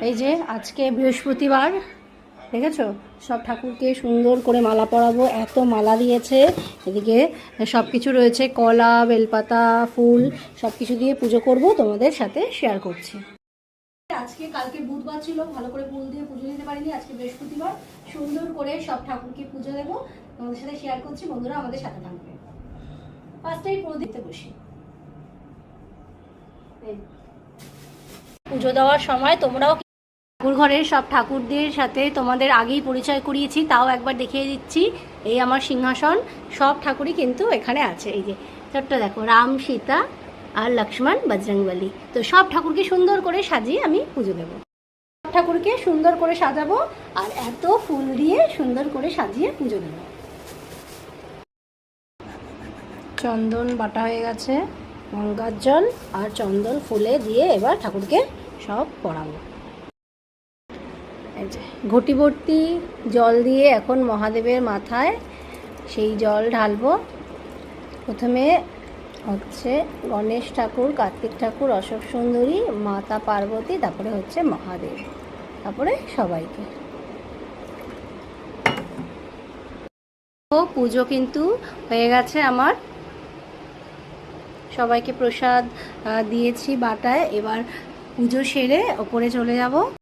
এই যে আজকে বৃহস্পতিবার, দেখেছো সব ঠাকুরকে সুন্দর করে মালা পরাবো, এত মালা দিয়েছে। এদিকে সব কিছু রয়েছে, কলা, বেলপাতা, ফুল, সব কিছু দিয়ে পুজো করব, তোমাদের সাথে শেয়ার করছি। আজকে কালকে বুধবার ছিল, ভালো করে ফুল দিয়ে পুজো দিতে পারিনি। আজকে বৃহস্পতিবার, সুন্দর করে সব ঠাকুরকে পুজো দেবো, তোমাদের সাথে শেয়ার করছি। বন্ধুরা আমাদের সাথে থাকবে। ফার্স্টেই প্রদীপ দিতে বসি। পুজো দেওয়ার সময় তোমরাও ঠাকুর ঘরের সব ঠাকুরদের সাথে তোমাদের আগেই পরিচয় করিয়েছি, তাও একবার দেখিয়ে দিচ্ছি। এই আমার সিংহাসন, সব ঠাকুরই কিন্তু এখানে আছে। এই যে ছোট্ট দেখো, রাম, সীতা আর লক্ষ্মণ, বজরংবলী। তো সব ঠাকুরকে সুন্দর করে সাজিয়ে আমি পুজো দেবো। সব ঠাকুরকে সুন্দর করে সাজাবো আর এত ফুল দিয়ে সুন্দর করে সাজিয়ে পুজো দেবো। চন্দন বাটা হয়ে গেছে, গঙ্গার জল আর চন্দন ফুলে দিয়ে এবার ঠাকুরকে সব পরাবো। এই যে ঘটি ভর্তি জল দিয়ে এখন মহাদেবের মাথায় সেই জল ঢালবো। প্রথমে হচ্ছে গণেশ ঠাকুর, কার্তিক ঠাকুর, অশোক সুন্দরী, মাতা পার্বতী, তারপরে হচ্ছে মহাদেব, তারপরে সবাইকে। পুজো কিন্তু হয়ে গেছে আমার, সবাইকে প্রসাদ দিয়েছি বাটায়। এবার পুজো সেরে ওপরে চলে যাব।